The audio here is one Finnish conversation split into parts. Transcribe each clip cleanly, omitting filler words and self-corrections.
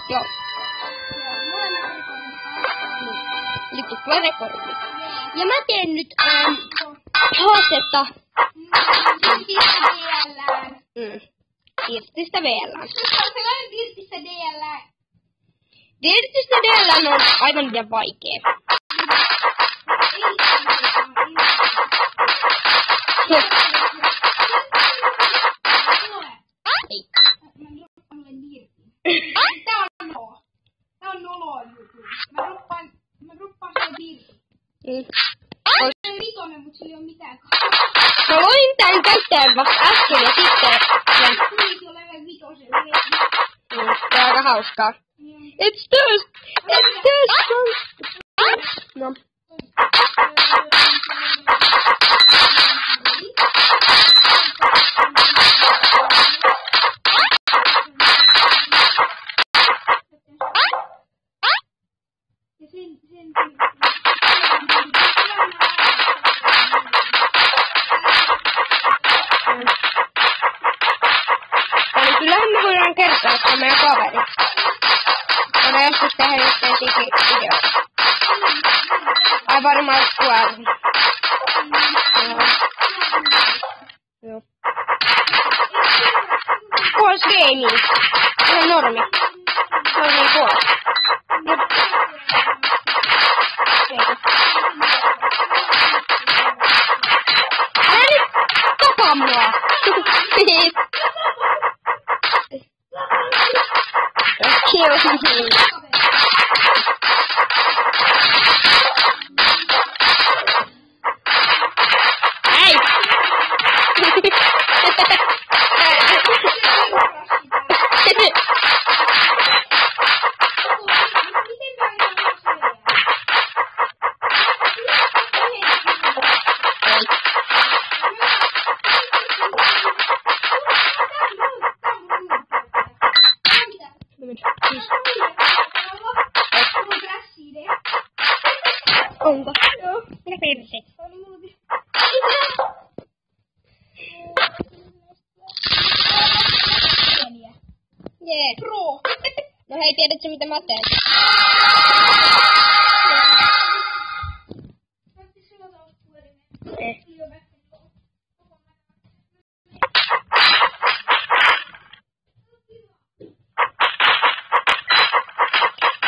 Joo. Nyt tulee rekordi. Ja mä teen nyt haastetta. Dirtistä VLään. Dirtistä DL:ään. Dirtistä DL:ään on aivan liian vaikee. Tää on noloa juttu. Mä ruppaan sen dirtin. Se on vitonen, mut sillä ei oo mitään. Mä loin tän käyttäjän vasta äsken ja sitten... Tuli level vitosen. Se on aika hauskaa. It's this! No. Eli kyllähän me voidaan kertoa, että meidän kaveri. Voidaan joskus tehdä yhteen video. Ai varmaan kuollut. Joo. Kuols gaming. Ihan normi. Se on niin kuols. Älä nyt tapa mua. Kill me. Hey! Onko? Joo. Mitä perse? Jee. Pro. No hei, tiedätkö mitä mä teen?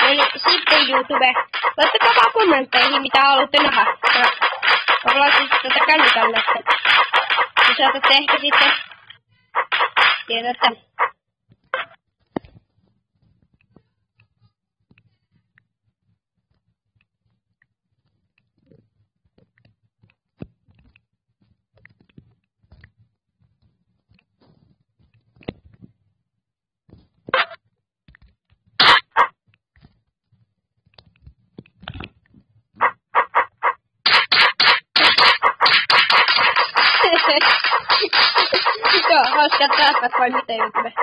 Eli sitten YouTube. Laittakaa vaan kommentteihin, mitä haluatte nähdä. Mä laitan tätä kännykälle, että saatatte ehkä sitten tiedätte. Joo, hauska taas vai mitä YouTube.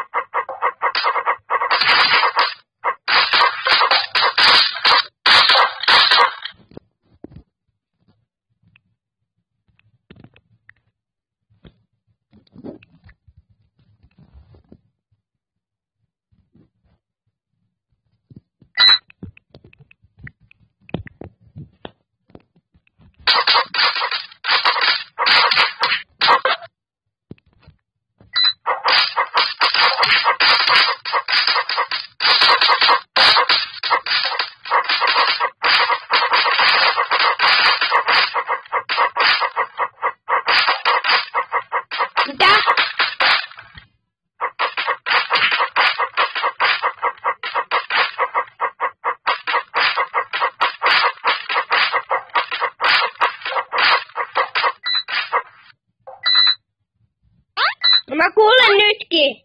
Mä kuulen nytkin.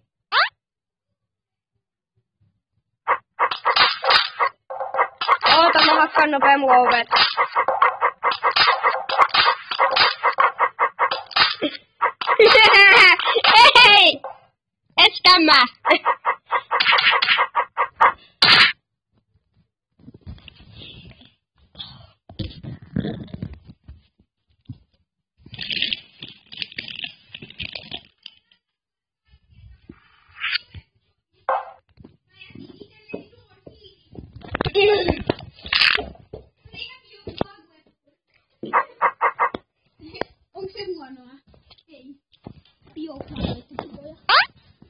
Oota, mä hakkaan nopea mun ovet. Ei! Estä mä! Onko se huonoa? Ei. Bioplaneettituloja.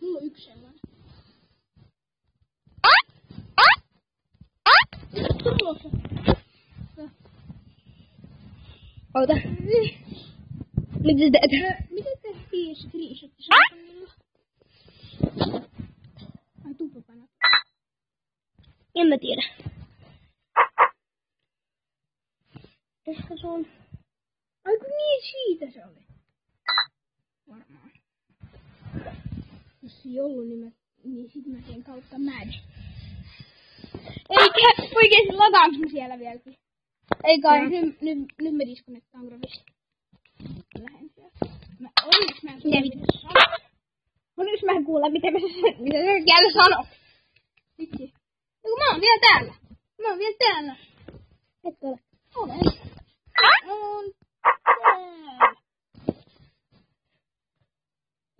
Mulla on yksi sellainen. Tulossa. Ota. Mitä teet? Miten tehtiin screenshotissa? Ai tuppapanat. En mä tiedä. Ehkä se on. Ai kun niin siitä se oli. Varmaan. Jos ei ollut, niin sit mä teen kautta mad. Eikä oikeesti lataanko mä siellä vieläkin? Ei kai, nyt me disconnectaan grafisti. Lähen sieltä. Onneksi mä en kuule, mitä se jälleen sanoo. Vitsi. Mä oon vielä täällä. Et ole. Olen. On täällä.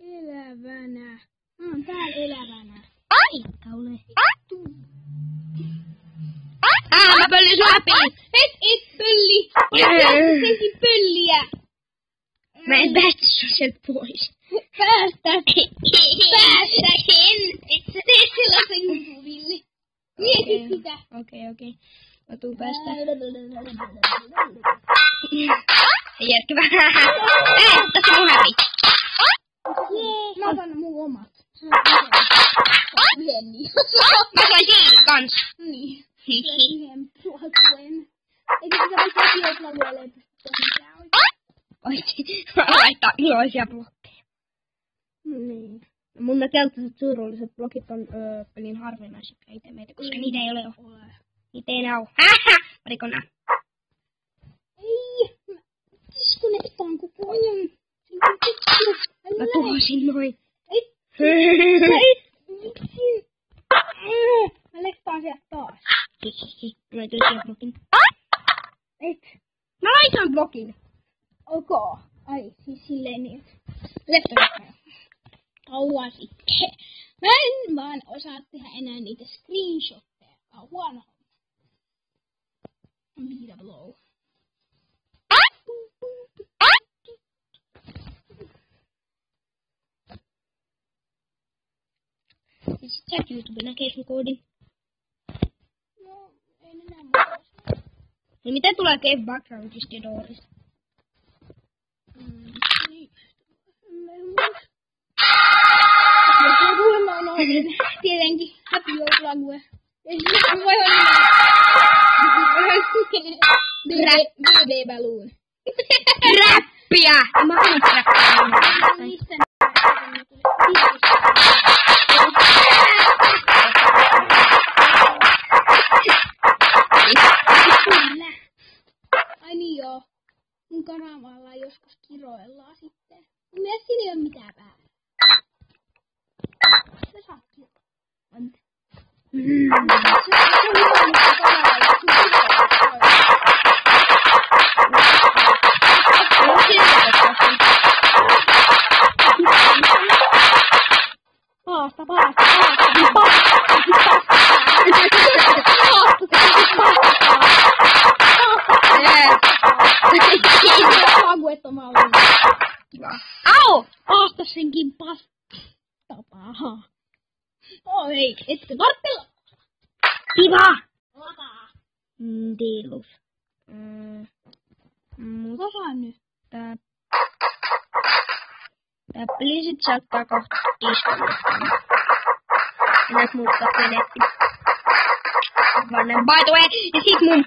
Elävänä. Mä oon täällä elävänä. Ai! Ole. Mä pöllin sua läpi! Et pölli! Olen pölliä! Mä en päästä sua sieltä pois. Päästä! Et sä tee sellaisen kuvilli. Mieti sitä. Okei. Mä tuun päästä. Järkevää. Tässä mun hävi. Mä otan mun omat. Mä sain siinä kans. Niin. Yhden blokuen. Eikö sitä vaikka bioplaneelle pystytä mitään oikein? Oikein. Mä laittaa iloisia blokkeja. Niin. Mun ne keltaiset surulliset blokit on pelin harvinaisia itemeitä, koska niitä ei ole. Niitä ei enää oo. Oliko nää? Ei. Mä disconnectaan koko ajan. Mä tuhosin noin. Ei. Mä leftaan sieltä taas. Mä laitan siellä blokin. Et. Mä laitan blokin. Ok. Ai, siis silleen niin. Leftaan. Kauan sitten. Mä en vaan osaa tehdä enää niitä screenshotteja. Tää on huono. Mitä blow. Sit sä YouTube näkee sun koodin. No, ei ne näe muuta. Niin mitä tulee Cave Backgroundista ja Doorista? Niin. Kuulemma on ollut tietenkin Happy Joululague. Ei se voi olla BB Balloon. Räppiä! Mä haluan räppiä. Mistä ai niin joo. Mun kanavalla joskus kiroillaan sitten. Mun mielestä siinä ei oo mitään päällä. Se saa kiroilla. Paasta. Au! Paasta senkin pastapaa. Oi, etkö tarttella? Kiva! Lataa. Tilus. Lataa nyt. Tää pelisit saattaa kohta disconnectaa. Pitäis muuttaa netti. By the way, ja sit mun...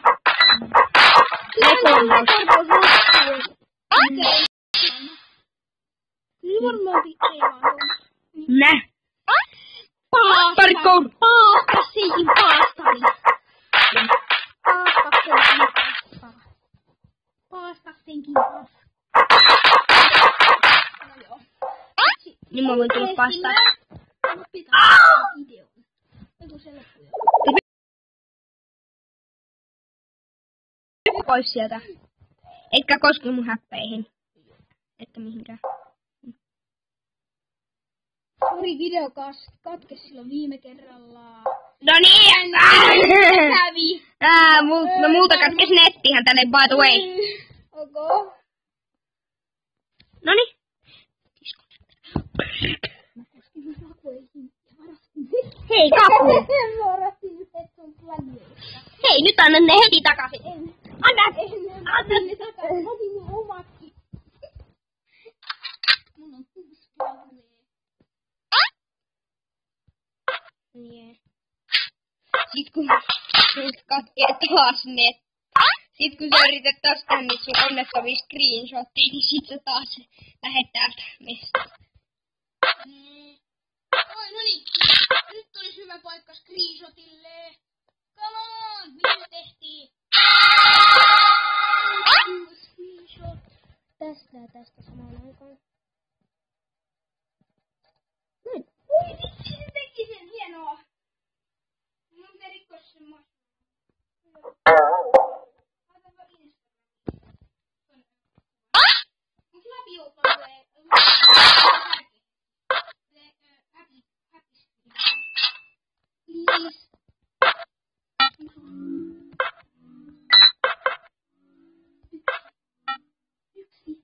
Varmaan ei vaan. Nä! Paasta siihen paastari. Paasta senkin paasta. No joo. Niin mä voin tulla paastaa. Pitää videon. Eiku se loppu jo. Pois sieltä. Etkä koske mun häppeihin. Etkä mihinkään. Sori, video katkesi silloin viime kerralla. No niin! Kävi. No multa katkes nettihän tänne by the way. Okay. Noniin. Mä koskin kakuihin ja varastin. Hei kaku! Mä varastin yhdet sun planeista. Hei, nyt annan ne heti takaisin. Anna! Anna ne takaisin. Otin ne omatkin. Mun on 6 planeja. Yeah. Sit kun katkee taas net. Sit kun sä yrität taas tänne sun onnettomia screenshotteja, niin sit sä taas lähet täältä mestasta. Oi, no niin. Nyt olisi hyvä paikka screenshotille. Come on! Mitä me tehtiin? Screenshot. Tästä ja tästä samaan aikaan. Oi, vitsi se teki sen. Hienoa. Mun pitää rikkoa sen maassa. Laitapa Instagramiin. Onks läpi tulee? Please. Yksi.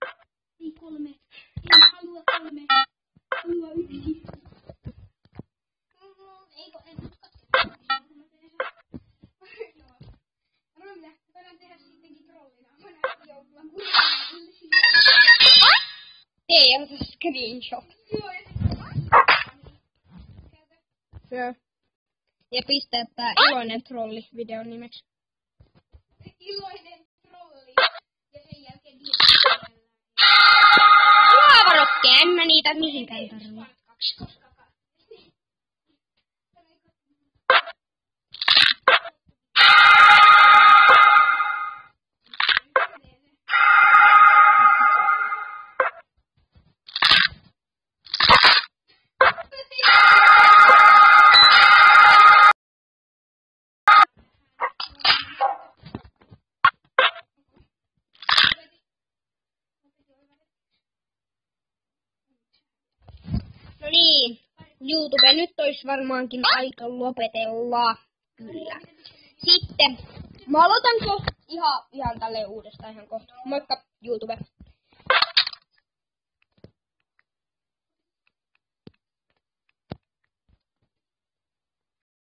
Ei 3. En halua 3. Halua 1. Eikö en nyt katso. Ronja, tänään tehdä sittenkin trollina. Mä näen joutua kuitenkin. Ei ota screenshot. Joo, ja sitten Joo. Ja pistää tää iloinen trolli videon nimeksi. iloinen trolli. Ja sen jälkeen Luovarokkeja, en mä niitä mihinkään tarvii. No niin, YouTube, nyt olisi varmaankin aika lopetella. Kyllä. Sitten, mä aloitan ihan tälleen uudestaan ihan kohta. Moikka, YouTube.